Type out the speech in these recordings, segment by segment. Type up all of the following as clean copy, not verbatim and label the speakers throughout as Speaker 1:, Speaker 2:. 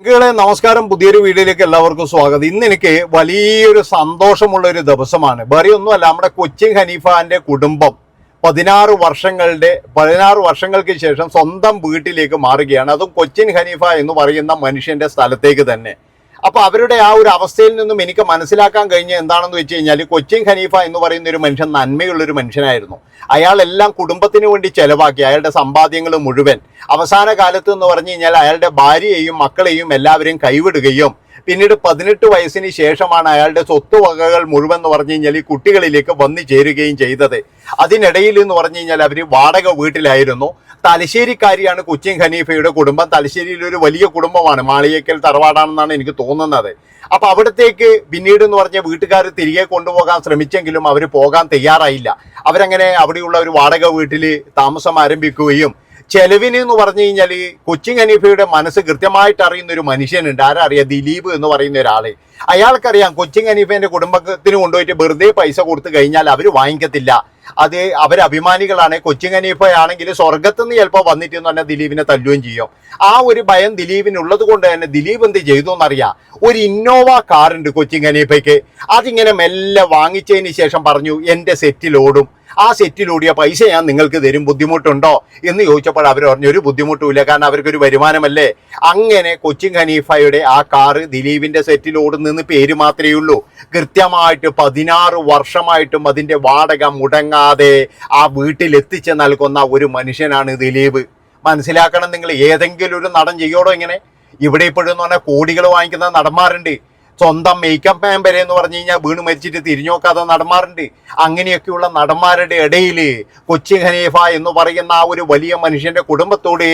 Speaker 1: സുഹൃത്തുക്കളെ നമസ്കാരം. പുതിയൊരു വീഡിയോയിലേക്ക് എല്ലാവർക്കും സ്വാഗതം. ഇന്ന് എനിക്ക് വലിയൊരു സന്തോഷമുള്ള ഒരു ദിവസമാണ്. വേറെ ഒന്നുമല്ല, നമ്മുടെ കൊച്ചിൻ ഹനീഫാന്റെ കുടുംബം 16 വർഷങ്ങൾക്ക് ശേഷം സ്വന്തം വീട്ടിലേക്ക് മാറുകയാണ്. അതും കൊച്ചിൻ ഹനീഫ എന്ന് പറയുന്ന മനുഷ്യന്റെ സ്ഥലത്തേക്ക് തന്നെ. അപ്പൊ അവരുടെ ആ ഒരു അവസ്ഥയിൽ നിന്നും എനിക്ക് മനസ്സിലാക്കാൻ കഴിഞ്ഞ എന്താണെന്ന് വെച്ച് കഴിഞ്ഞാൽ, കൊച്ചിൻ ഹനീഫ എന്ന് പറയുന്ന ഒരു മനുഷ്യൻ നന്മയുള്ളൊരു മനുഷ്യനായിരുന്നു. അയാളെല്ലാം കുടുംബത്തിന് വേണ്ടി ചെലവാക്കി, അയാളുടെ സമ്പാദ്യങ്ങൾ മുഴുവൻ. അവസാന കാലത്ത് എന്ന് പറഞ്ഞു കഴിഞ്ഞാൽ അയാളുടെ ഭാര്യയെയും മക്കളെയും എല്ലാവരെയും കൈവിടുകയും പിന്നീട് 18 വയസ്സിന് ശേഷമാണ് അയാളുടെ സ്വത്തുവകകൾ മുഴുവൻ എന്ന് പറഞ്ഞു കഴിഞ്ഞാൽ ഈ കുട്ടികളിലേക്ക് വന്നു ചേരുകയും ചെയ്തത്. അതിനിടയിൽ എന്ന് പറഞ്ഞു കഴിഞ്ഞാൽ അവർ വാടക വീട്ടിലായിരുന്നു. തലശ്ശേരിക്കാരിയാണ് കൊച്ചിൻ ഹനീഫയുടെ കുടുംബം. തലശ്ശേരിയിൽ ഒരു വലിയ കുടുംബമാണ്, മാളിയേക്കൽ തറവാടാണെന്നാണ് എനിക്ക് തോന്നുന്നത്. അപ്പൊ അവിടത്തേക്ക് പിന്നീട് എന്ന് പറഞ്ഞ വീട്ടുകാർ തിരികെ കൊണ്ടുപോകാൻ ശ്രമിച്ചെങ്കിലും അവർ പോകാൻ തയ്യാറായില്ല. അവരങ്ങനെ അവിടെയുള്ള ഒരു വാടക വീട്ടിൽ താമസം ആരംഭിക്കുകയും ചെലവിന് എന്ന് പറഞ്ഞു കഴിഞ്ഞാൽ കൊച്ചിൻ ഹനീഫയുടെ മനസ്സ് കൃത്യമായിട്ട് അറിയുന്ന ഒരു മനുഷ്യനുണ്ട്. ആരറിയാം? ദിലീപ് എന്ന് പറയുന്ന ഒരാള്. അയാൾക്കറിയാം കൊച്ചിൻ ഹനീഫേന്റെ കുടുംബത്തിന് കൊണ്ടുപോയിട്ട് വെറുതെ പൈസ കൊടുത്തു കഴിഞ്ഞാൽ അവർ വാങ്ങിക്കത്തില്ല. അത് അവരഭിമാനികളാണ്. കൊച്ചിൻ ഹനീഫയാണെങ്കിൽ സ്വർഗത്തുനിന്ന് ചിലപ്പോൾ വന്നിട്ട് എന്ന് പറഞ്ഞാൽ ദിലീപിനെ തല്ലുകയും ചെയ്യും. ആ ഒരു ഭയം ദിലീപിനുള്ളത് കൊണ്ട് തന്നെ ദിലീപ് എന്ത് ചെയ്തു എന്നറിയാം. ഒരു ഇന്നോവ കാറുണ്ട് കൊച്ചിൻ ഹനീഫയ്ക്ക്. അതിങ്ങനെ മെല്ലെ വാങ്ങിച്ചതിന് ശേഷം പറഞ്ഞു, എൻ്റെ സെറ്റിലോടും, ആ സെറ്റിലൂടിയ പൈസ ഞാൻ നിങ്ങൾക്ക് തരും, ബുദ്ധിമുട്ടുണ്ടോ എന്ന് ചോദിച്ചപ്പോൾ അവർ പറഞ്ഞു ഒരു ബുദ്ധിമുട്ടുമില്ല, കാരണം അവർക്കൊരു വരുമാനമല്ലേ. അങ്ങനെ കൊച്ചിൻ ഹനീഫയുടെ ആ കാറ് ദിലീപിന്റെ സെറ്റിലോടുന്നെന്ന് പേര് മാത്രമേ ഉള്ളൂ. കൃത്യമായിട്ട് 16 വർഷമായിട്ടും അതിന്റെ വാടക മുടങ്ങാതെ ആ വീട്ടിൽ എത്തിച്ച് നൽകുന്ന ഒരു മനുഷ്യനാണ് ദിലീപ്. മനസ്സിലാക്കണം നിങ്ങൾ. ഏതെങ്കിലും ഒരു നടൻ ചെയ്യോടോ ഇങ്ങനെ? ഇവിടെ ഇപ്പോഴെന്ന് പറഞ്ഞാൽ കോടികൾ വാങ്ങിക്കുന്ന നടന്മാരുണ്ട്. സ്വന്തം മേക്കപ്പ് മാൻ വരെ എന്ന് പറഞ്ഞു കഴിഞ്ഞാൽ വീണ് മരിച്ചിട്ട് തിരിഞ്ഞു നോക്കാതെ നടന്മാരുണ്ട്. അങ്ങനെയൊക്കെയുള്ള നടന്മാരുടെ ഇടയിൽ കൊച്ചിൻ ഹനീഫ എന്ന് പറയുന്ന ആ ഒരു വലിയ മനുഷ്യന്റെ കുടുംബത്തോട്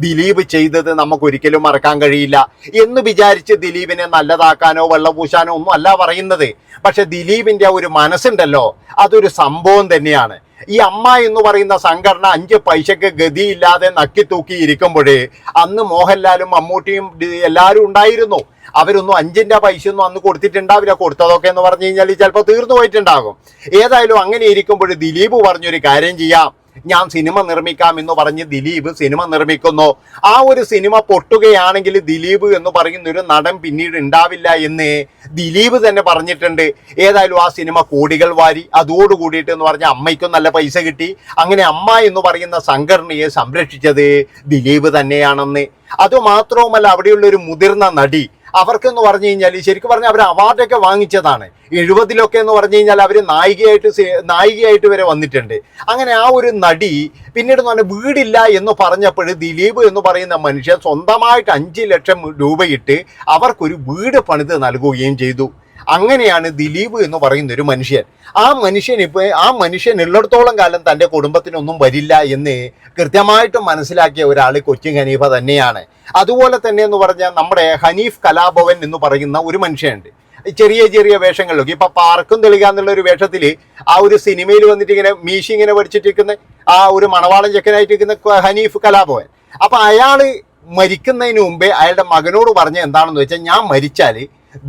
Speaker 1: ദിലീപ് ചെയ്തത് നമുക്കൊരിക്കലും മറക്കാൻ കഴിയില്ല. എന്ന് വിചാരിച്ച് ദിലീപിനെ നല്ലതാക്കാനോ വെള്ളപൂശാനോ ഒന്നും അല്ല പറയുന്നത്. പക്ഷെ ദിലീപിന്റെ ആ ഒരു മനസ്സുണ്ടല്ലോ, അതൊരു സംഭവം തന്നെയാണ്. ഈ അമ്മ എന്ന് പറയുന്ന സംഘടന 5 പൈസക്ക് ഗതിയില്ലാതെ നക്കി തൂക്കി ഇരിക്കുമ്പോഴേ അന്ന് മോഹൻലാലും മമ്മൂട്ടിയും എല്ലാവരും ഉണ്ടായിരുന്നു. അവരൊന്നും 5 പൈസയൊന്നും അന്ന് കൊടുത്തിട്ടുണ്ടാവില്ല. കൊടുത്തതൊക്കെ എന്ന് പറഞ്ഞു കഴിഞ്ഞാൽ ചിലപ്പോൾ തീർന്നു പോയിട്ടുണ്ടാകും. ഏതായാലും അങ്ങനെ ഇരിക്കുമ്പോൾ ദിലീപ് പറഞ്ഞൊരു കാര്യം ചെയ്യാം, ഞാൻ സിനിമ നിർമ്മിക്കാം എന്ന് പറഞ്ഞ് ദിലീപ് സിനിമ നിർമ്മിക്കുന്നു. ആ ഒരു സിനിമ പൊട്ടുകയാണെങ്കിൽ ദിലീപ് എന്ന് പറയുന്ന ഒരു നടൻ പിന്നീട് ഉണ്ടാവില്ല എന്ന് ദിലീപ് തന്നെ പറഞ്ഞിട്ടുണ്ട്. ഏതായാലും ആ സിനിമ കോടികൾ വാരി. അതോടുകൂടിയിട്ട് എന്ന് പറഞ്ഞാൽ അമ്മയ്ക്കും നല്ല പൈസ കിട്ടി. അങ്ങനെ അമ്മ എന്ന് പറയുന്ന സംഘടനയെ സംരക്ഷിച്ചത് ദിലീപ് തന്നെയാണെന്ന്. അതുമാത്രവുമല്ല, അവിടെയുള്ള ഒരു മുതിർന്ന നടി, അവർക്കെന്ന് പറഞ്ഞു കഴിഞ്ഞാൽ ശരിക്കും പറഞ്ഞാൽ അവർ അവാർഡൊക്കെ വാങ്ങിച്ചതാണ്. 70 എന്ന് പറഞ്ഞു കഴിഞ്ഞാൽ അവർ നായികയായിട്ട് വരെ വന്നിട്ടുണ്ട്. അങ്ങനെ ആ ഒരു നടി പിന്നീട് എന്ന് പറഞ്ഞാൽ വീടില്ല എന്ന് പറഞ്ഞപ്പോൾ ദിലീപ് എന്ന് പറയുന്ന മനുഷ്യൻ സ്വന്തമായിട്ട് 5 ലക്ഷം രൂപയിട്ട് അവർക്കൊരു വീട് പണിത് നൽകുകയും ചെയ്തു. അങ്ങനെയാണ് ദിലീപ് എന്ന് പറയുന്ന ഒരു മനുഷ്യൻ. ആ മനുഷ്യൻ ഉള്ളിടത്തോളം കാലം തൻ്റെ കുടുംബത്തിനൊന്നും വരില്ല എന്ന് കൃത്യമായിട്ട് മനസ്സിലാക്കിയ ഒരാൾ കൊച്ചിൻ ഹനീഫ തന്നെയാണ്. അതുപോലെ തന്നെ എന്ന് പറഞ്ഞാൽ നമ്മുടെ ഹനീഫ് കലാഭവൻ എന്ന് പറയുന്ന ഒരു മനുഷ്യനുണ്ട്. ചെറിയ ചെറിയ വേഷങ്ങളിലൊക്കെ ഇപ്പൊ പാർക്കും തെളിക എന്നുള്ള ഒരു വേഷത്തിൽ ആ ഒരു സിനിമയിൽ വന്നിട്ട് ഇങ്ങനെ മീശി ഇങ്ങനെ പഠിച്ചിട്ടിരിക്കുന്ന ആ ഒരു മണവാളൻ ചെക്കനായിട്ടിരിക്കുന്ന ഹനീഫ് കലാഭവൻ. അപ്പൊ അയാള് മരിക്കുന്നതിന് മുമ്പേ അയാളുടെ മകനോട് പറഞ്ഞ എന്താണെന്ന് വെച്ചാൽ, ഞാൻ മരിച്ചാൽ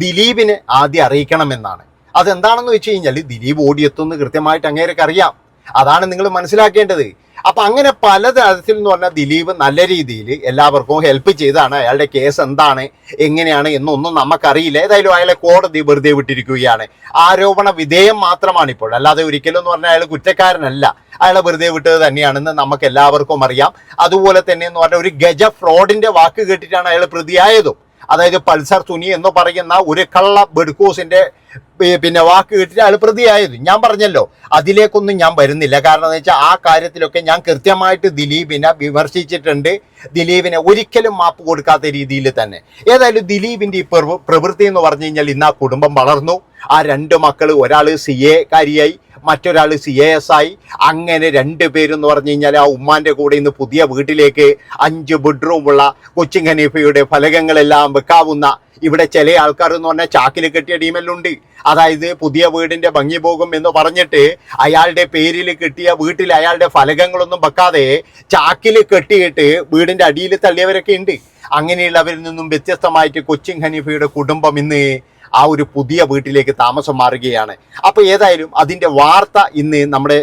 Speaker 1: ദിലീപിനെ ആദ്യം അറിയിക്കണമെന്നാണ്. അതെന്താണെന്ന് വെച്ച് കഴിഞ്ഞാൽ ദിലീപ് ഓടിയെത്തുമെന്ന് കൃത്യമായിട്ട് അങ്ങേരൊക്കെ അറിയാം. അതാണ് നിങ്ങൾ മനസ്സിലാക്കേണ്ടത്. അപ്പൊ അങ്ങനെ പലതരത്തിൽ എന്ന് പറഞ്ഞാൽ ദിലീപ് നല്ല രീതിയിൽ എല്ലാവർക്കും ഹെൽപ്പ് ചെയ്താണ്. അയാളുടെ കേസ് എന്താണ് എങ്ങനെയാണ് എന്നൊന്നും നമുക്കറിയില്ല. ഏതായാലും അയാളെ കോടതി വെറുതെ വിട്ടിരിക്കുകയാണ്. ആരോപണ വിധേയം മാത്രമാണ് ഇപ്പോൾ, അല്ലാതെ ഒരിക്കലും എന്ന് പറഞ്ഞാൽ അയാൾ കുറ്റക്കാരനല്ല. അയാളെ വെറുതെ വിട്ടത് തന്നെയാണെന്ന് നമുക്ക് എല്ലാവർക്കും അറിയാം. അതുപോലെ തന്നെ എന്ന് പറഞ്ഞാൽ ഒരു ഗജ ഫ്രോഡിന്റെ വാക്ക് കേട്ടിട്ടാണ് അയാൾ പ്രതിയായതും. അതായത് പൾസർ സുനി എന്ന് പറയുന്ന ഒരു കള്ള ബെഡ്കൂസിന്റെ വാക്ക് കേട്ടിട്ട് അയാൾ പ്രതിയായത്. ഞാൻ പറഞ്ഞല്ലോ, അതിലേക്കൊന്നും ഞാൻ വരുന്നില്ല. കാരണം എന്ന് വെച്ചാൽ ആ കാര്യത്തിലൊക്കെ ഞാൻ കൃത്യമായിട്ട് ദിലീപിനെ വിമർശിച്ചിട്ടുണ്ട്. ദിലീപിനെ ഒരിക്കലും മാപ്പ് കൊടുക്കാത്ത രീതിയിൽ തന്നെ. ഏതായാലും ദിലീപിന്റെ ഈ പ്രവൃത്തി എന്ന് പറഞ്ഞു കഴിഞ്ഞാൽ ഇന്ന് ആ കുടുംബം വളർന്നു. ആ 2 മക്കൾ, ഒരാൾ CA കാരിയായി, മറ്റൊരാൾ CAS ആയി. അങ്ങനെ 2 പേരെന്ന് പറഞ്ഞു കഴിഞ്ഞാൽ ആ ഉമ്മാന്റെ കൂടെ ഇന്ന് പുതിയ വീട്ടിലേക്ക് 5 ബെഡ്റൂമുള്ള കൊച്ചിൻ ഹനീഫയുടെ ഫലകങ്ങളെല്ലാം വെക്കാവുന്ന, ഇവിടെ ചില ആൾക്കാർ എന്ന് പറഞ്ഞാൽ ചാക്കിൽ കെട്ടിയ ടീമെല്ലുണ്ട്. അതായത് പുതിയ വീടിന്റെ ഭംഗി പോകും എന്ന് പറഞ്ഞിട്ട് അയാളുടെ പേരിൽ കിട്ടിയ വീട്ടിൽ അയാളുടെ ഫലകങ്ങളൊന്നും വെക്കാതെ ചാക്കിൽ കെട്ടിയിട്ട് വീടിന്റെ അടിയിൽ തള്ളിയവരൊക്കെ ഉണ്ട്. അങ്ങനെയുള്ളവരിൽ നിന്നും വ്യത്യസ്തമായിട്ട് കൊച്ചിൻ ഹനീഫയുടെ കുടുംബം ഇന്ന് ആ ഒരു പുതിയ വീട്ടിലേക്ക് താമസം മാറുകയാണ്. അപ്പോൾ ഏതായാലും അതിൻ്റെ വാർത്ത ഇന്ന് നമ്മുടെ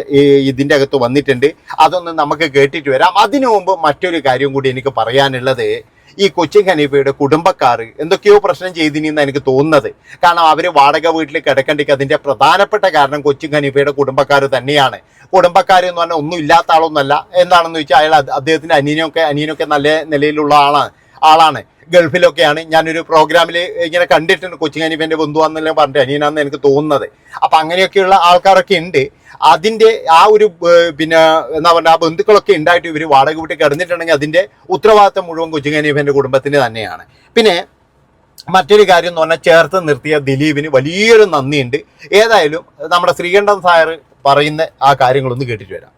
Speaker 1: ഇതിൻ്റെ അകത്ത് വന്നിട്ടുണ്ട്. അതൊന്ന് നമുക്ക് കേട്ടിട്ട് വരാം. അതിനു മുമ്പ് മറ്റൊരു കാര്യം കൂടി എനിക്ക് പറയാനുള്ളത്, ഈ കൊച്ചിൻ ഹനീഫയുടെ കുടുംബക്കാർ എന്തൊക്കെയോ പ്രശ്നം ചെയ്തിനിന്ന് എനിക്ക് തോന്നുന്നത്. കാരണം അവർ വാടക വീട്ടിൽ കിടക്കേണ്ടിക്ക് അതിൻ്റെ പ്രധാനപ്പെട്ട കാരണം കൊച്ചിൻ ഹനീഫയുടെ കുടുംബക്കാർ തന്നെയാണ്. കുടുംബക്കാർ എന്ന് പറഞ്ഞാൽ ഒന്നും ഇല്ലാത്ത ആളൊന്നുമല്ല. എന്താണെന്ന് വെച്ചാൽ അയാൾ അദ്ദേഹത്തിൻ്റെ അനിയനൊക്കെ നല്ല നിലയിലുള്ള ആളാണ്. ഗൾഫിലൊക്കെയാണ്. ഞാനൊരു പ്രോഗ്രാമിൽ ഇങ്ങനെ കണ്ടിട്ടുണ്ട് കൊച്ചിൻ ഹനീഫിൻ്റെ ബന്ധുവാന്നെല്ലാം പറഞ്ഞിട്ട് അനിയനാന്ന് എനിക്ക് തോന്നുന്നത്. അപ്പം അങ്ങനെയൊക്കെയുള്ള ആൾക്കാരൊക്കെ ഉണ്ട്. അതിൻ്റെ ആ ഒരു പിന്നെ എന്താ പറയുക, ആ ബന്ധുക്കളൊക്കെ ഉണ്ടായിട്ട് ഇവർ വാടക വീട്ടിൽ കിടന്നിട്ടുണ്ടെങ്കിൽ അതിൻ്റെ ഉത്തരവാദിത്തം മുഴുവൻ കൊച്ചിൻ ഹനീഫിൻ്റെ കുടുംബത്തിന് തന്നെയാണ്. പിന്നെ മറ്റൊരു കാര്യം എന്ന് പറഞ്ഞാൽ ചേർത്ത് നിർത്തിയ ദിലീപിന് വലിയൊരു നന്ദിയുണ്ട്. ഏതായാലും നമ്മുടെ ശ്രീകണ്ഠൻ സാർ പറയുന്ന ആ കാര്യങ്ങളൊന്ന് കേട്ടിട്ട് വരാം.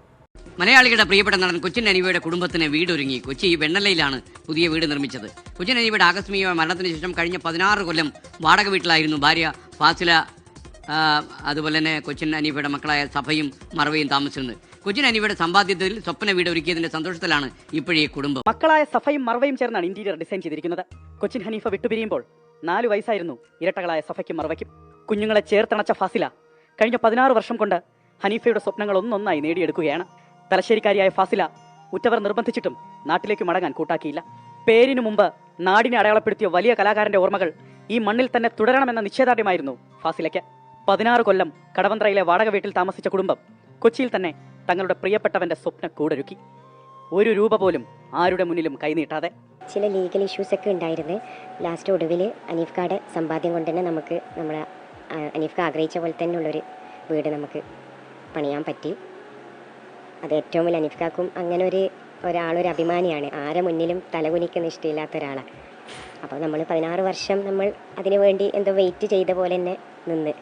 Speaker 2: മലയാളികളുടെ പ്രിയപ്പെട്ട നടൻ കൊച്ചിൻ ഹനീഫയുടെ കുടുംബത്തിന് വീടൊരുങ്ങി. കൊച്ചി വെണ്ണലയിലാണ് പുതിയ വീട് നിർമ്മിച്ചത്. കൊച്ചിൻ ഹനീഫയുടെ ആകസ്മിക മരണത്തിന് ശേഷം കഴിഞ്ഞ 16 കൊല്ലം വാടക വീട്ടിലായിരുന്നു ഭാര്യ ഫാസില, അതുപോലെ തന്നെ കൊച്ചിൻ ഹനീഫയുടെ മക്കളായ സഫയും മറവയും താമസിച്ചിരുന്നത്. കൊച്ചിൻ ഹനീഫയുടെ സമ്പാദ്യത്തിൽ സ്വപ്ന വീട് ഒരുക്കിയതിന്റെ സന്തോഷത്തിലാണ് ഇപ്പോഴീ കുടുംബം.
Speaker 3: മക്കളായ സഫയും മറവയും ചേർന്നാണ് ഇന്റീരിയർ ഡിസൈൻ ചെയ്തിരിക്കുന്നത്. കൊച്ചിൻ ഹനീഫ വിട്ടുപിരിയുമ്പോൾ 4 വയസ്സായിരുന്നു ഇരട്ടകളായ സഫയ്ക്കും മറവയ്ക്കും. കുഞ്ഞുങ്ങളെ ചേർത്തണച്ച ഫാസില കഴിഞ്ഞ 16 വർഷം കൊണ്ട് ഹനീഫയുടെ സ്വപ്നങ്ങൾ ഒന്നൊന്നായി നേടിയെടുക്കുകയാണ്. തലശ്ശേരിക്കാരിയായ ഫാസില ഉറ്റവർ നിർബന്ധിച്ചിട്ടും നാട്ടിലേക്ക് മടങ്ങാൻ കൂട്ടാക്കിയില്ല. പേരിനു മുമ്പ് നാടിനെ അടയാളപ്പെടുത്തിയ വലിയ കലാകാരന്റെ ഓർമ്മകൾ ഈ മണ്ണിൽ തന്നെ തുടരണമെന്ന നിശ്ചയദാർഢ്യമായിരുന്നു ഫാസിലയ്ക്ക്. 16 കൊല്ലം കടവന്ത്രയിലെ വാടക വീട്ടിൽ താമസിച്ച കുടുംബം കൊച്ചിയിൽ തന്നെ തങ്ങളുടെ പ്രിയപ്പെട്ടവന്റെ സ്വപ്ന കൂടൊരുക്കി. 1 രൂപ പോലും ആരുടെ മുന്നിലും കൈനീട്ടാതെ.
Speaker 4: ചില ലീഗൽ ഇഷ്യൂസൊക്കെ ഉണ്ടായിരുന്നു. ലാസ്റ്റ് ഒടുവിൽ അനീഫ്ക്കാടെ സമ്പാദ്യം കൊണ്ട് തന്നെ നമുക്ക് നമ്മളെ അനീഫ്ക്ക ആഗ്രഹിച്ച പോലെ തന്നെ ഉള്ളൊരു വീട് നമുക്ക് പണിയാൻ പറ്റി. അത് ഏറ്റവും വലിയ അനീഫ്ക്കാക്കും അങ്ങനെ ഒരാളൊരു അഭിമാനിയാണ്. ആരെ മുന്നിലും തലകുനിക്കുന്ന ഇഷ്ടമില്ലാത്ത ഒരാളാണ്. അപ്പോൾ നമ്മൾ 16 വർഷം നമ്മൾ അതിനു വേണ്ടി എന്തോ വെയിറ്റ് ചെയ്ത പോലെ തന്നെ നിന്ന്.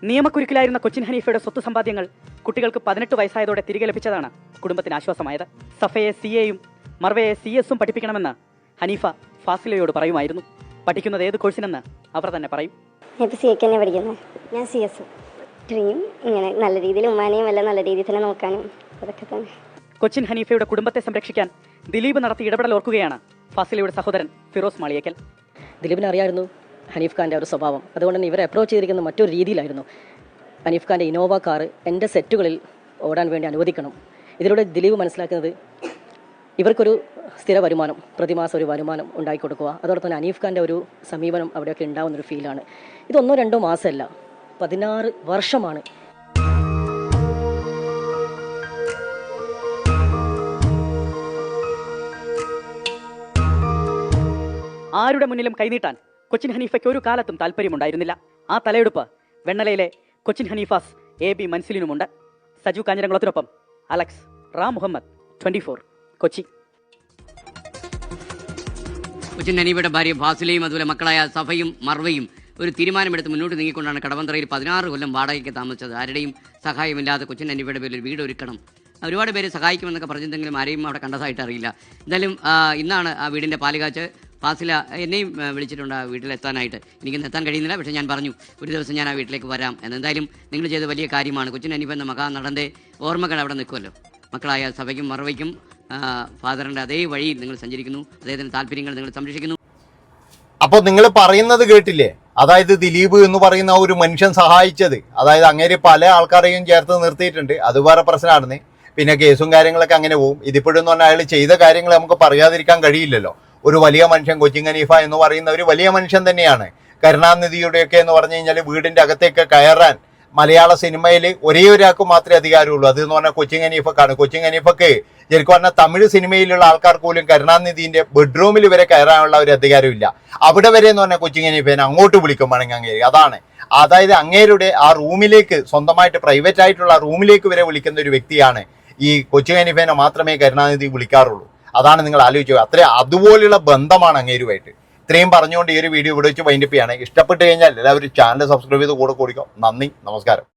Speaker 3: നിയമക്കുരുക്കിലായിരുന്ന കൊച്ചിൻ ഹനീഫയുടെ സ്വത്ത് സമ്പാദ്യങ്ങൾ കുട്ടികൾക്ക് 18 വയസ്സായതോടെ തിരികെ ലഭിച്ചതാണ് കുടുംബത്തിന് ആശ്വാസമായത്. സഫയെ CA-യും മർവയെ CS-ഉം പഠിപ്പിക്കണമെന്ന് ഹനീഫ ഫാസിലയോട് പറയുമായിരുന്നു. പഠിക്കുന്നത് ഏത് കോഴ്സിനെന്ന് അവർ തന്നെ പറയും.
Speaker 4: ഞാൻ CA തന്നെ പഠിക്കുന്നത്. ഞാൻ CS. ഡ്രീം ഇങ്ങനെ നല്ല രീതിയിൽ ഉമ്മാനെയും എല്ലാം നല്ല രീതിയിൽ തന്നെ നോക്കാനും അതൊക്കെ തന്നെ.
Speaker 3: കൊച്ചിൻ ഹനീഫയുടെ കുടുംബത്തെ സംരക്ഷിക്കാൻ ദിലീപ് നടത്തിയ ഇടപെടൽ ഓർക്കുകയാണ് ഫാസിലയുടെ സഹോദരൻ ഫിറോസ് മാളിയേക്കൽ.
Speaker 5: ദിലീപിനെ അറിയായിരുന്നു ഹനീഫ് ഖാൻ്റെ ഒരു സ്വഭാവം. അതുകൊണ്ട് തന്നെ ഇവരെ അപ്രോച്ച് ചെയ്തിരിക്കുന്ന മറ്റൊരു രീതിയിലായിരുന്നു. ഹനീഫ് ഖാൻ്റെ ഇനോവ കാർ എൻ്റെ സെറ്റുകളിൽ ഓടാൻ വേണ്ടി അനുവദിക്കണം. ഇതിലൂടെ ദിലീപ് മനസ്സിലാക്കുന്നത് ഇവർക്കൊരു സ്ഥിര വരുമാനം, പ്രതിമാസം ഒരു വരുമാനം ഉണ്ടാക്കി കൊടുക്കുക. അതോടൊപ്പം തന്നെ ഹനീഫ് ഖാൻ്റെ ഒരു സമീപനം അവിടെയൊക്കെ ഉണ്ടാകുന്നൊരു ഫീലാണ്. ഇത് 1-2 മാസമല്ല, 16 വർഷമാണ്.
Speaker 3: ആരുടെ മുന്നിലും കൈനീട്ടാൻ കൊച്ചിൻ ഹനീഫയ്ക്ക് ഒരു കാലത്തും താല്പര്യമുണ്ടായിരുന്നില്ല. ആ തലയെടുപ്പ് വെണ്ണലയിലെ കൊച്ചിൻ ഹനീഫാസ് AB മൻസിലിനുമുണ്ട്. സജു കാഞ്ഞിരംകുളത്തിനൊപ്പം അലക്സ് റാം മുഹമ്മദ്, 24 കൊച്ചി.
Speaker 2: കൊച്ചിൻ ഹനീഫയുടെ ഭാര്യ ഫാസിലയും അതുപോലെ മക്കളായ സഫയും മർവയും ഒരു തീരുമാനമെടുത്ത് മുന്നോട്ട് നീങ്ങിക്കൊണ്ടാണ് കടവന്ത്രയിൽ 16 കൊല്ലം വാടകയ്ക്ക് താമസിച്ചത്. ആരുടെയും സഹായമില്ലാതെ കൊച്ചിൻ ഹനീഫയുടെ പേരിൽ ഒരു വീട് ഒരുക്കണം, ഒരുപാട് പേര് സഹായിക്കുമെന്നൊക്കെ പറഞ്ഞിട്ടുണ്ടെങ്കിലും ആരെയും അവിടെ കണ്ടതായിട്ട് അറിയില്ല. എന്തായാലും ഇന്നാണ് ആ വീടിൻ്റെ പാലുകാച്ച് ഫാസില എന്നെയും വിളിച്ചിട്ടുണ്ട് ആ വീട്ടിലെത്താനായിട്ട്. എനിക്കൊന്നും എത്താൻ കഴിയുന്നില്ല, പക്ഷേ ഞാൻ പറഞ്ഞു ഒരു ദിവസം ഞാൻ ആ വീട്ടിലേക്ക് വരാം എന്ന്. എന്തായാലും നിങ്ങൾ ചെയ്ത വലിയ കാര്യമാണ്. കൊച്ചിൻ ഹനീഫ എന്ന മഹാനടൻ്റെ ഓർമ്മകൾ അവിടെ നിൽക്കുമല്ലോ. മക്കളായ സഭയ്ക്കും മറവയ്ക്കും ഫാദറിൻ്റെ അതേ വഴിയിൽ നിങ്ങൾ സഞ്ചരിക്കുന്നു, അദ്ദേഹത്തിൻ്റെ താല്പര്യങ്ങൾ നിങ്ങൾ സംരക്ഷിക്കുന്നു.
Speaker 1: അപ്പോൾ നിങ്ങൾ പറയുന്നത് കേട്ടില്ലേ? അതായത് ദിലീപ് എന്ന് പറയുന്ന ഒരു മനുഷ്യൻ സഹായിച്ചത്, അതായത് അങ്ങേര് പല ആൾക്കാരെയും ചേർത്ത് നിർത്തിയിട്ടുണ്ട്. അത് വേറെ പ്രശ്നമാണെന്ന്. പിന്നെ കേസും കാര്യങ്ങളൊക്കെ അങ്ങനെ പോകും. ഇതിപ്പോഴെന്ന് പറഞ്ഞാൽ അയാൾ ചെയ്ത കാര്യങ്ങൾ നമുക്ക് പറയാതിരിക്കാൻ കഴിയില്ലല്ലോ. ഒരു വലിയ മനുഷ്യൻ, കൊച്ചിൻ ഹനീഫ എന്ന് പറയുന്ന ഒരു വലിയ മനുഷ്യൻ തന്നെയാണ്. കരുണാനിധിയുടെയൊക്കെ എന്ന് പറഞ്ഞു കഴിഞ്ഞാൽ വീടിൻ്റെ അകത്തേക്ക് കയറാൻ മലയാള സിനിമയിൽ ഒരേ ഒരാൾക്ക് മാത്രമേ അധികാരമുള്ളൂ. അതെന്ന് പറഞ്ഞാൽ കൊച്ചിൻ ഹനീഫക്കാണ്. കൊച്ചിൻ ഹനീഫക്ക് ശരിക്കും പറഞ്ഞാൽ തമിഴ് സിനിമയിലുള്ള ആൾക്കാർക്ക് പോലും കരുണാനിധിൻ്റെ ബെഡ്റൂമിൽ വരെ കയറാനുള്ള ഒരു അധികാരമില്ല. അവിടെ വരെ എന്ന് പറഞ്ഞാൽ കൊച്ചിൻ ഹനീഫേനെ അങ്ങോട്ട് വിളിക്കും വേണമെങ്കിൽ അങ്ങേര്. അതാണ്, അതായത് അങ്ങേരുടെ ആ റൂമിലേക്ക്, സ്വന്തമായിട്ട് പ്രൈവറ്റ് ആയിട്ടുള്ള റൂമിലേക്ക് വരെ വിളിക്കുന്ന ഒരു വ്യക്തിയാണ്. ഈ കൊച്ചിൻ ഹനീഫേനെ മാത്രമേ കരുണാനിധി വിളിക്കാറുള്ളൂ. അതാണ് നിങ്ങൾ ആലോചിക്കുക. അതുപോലെയുള്ള ബന്ധമാണ് അങ്ങേരുമായിട്ട്. ഇത്രയും പറഞ്ഞുകൊണ്ട് ഈ ഒരു വീഡിയോ ഇവിടെ വെച്ച് വൈൻഡപ്പ് ചെയ്യാണ്. ഇഷ്ടപ്പെട്ട് കഴിഞ്ഞാൽ എല്ലാവരും ചാനൽ സബ്സ്ക്രൈബ് ചെയ്ത് കൂടെ കൂടിക്കോ. നന്ദി, നമസ്കാരം.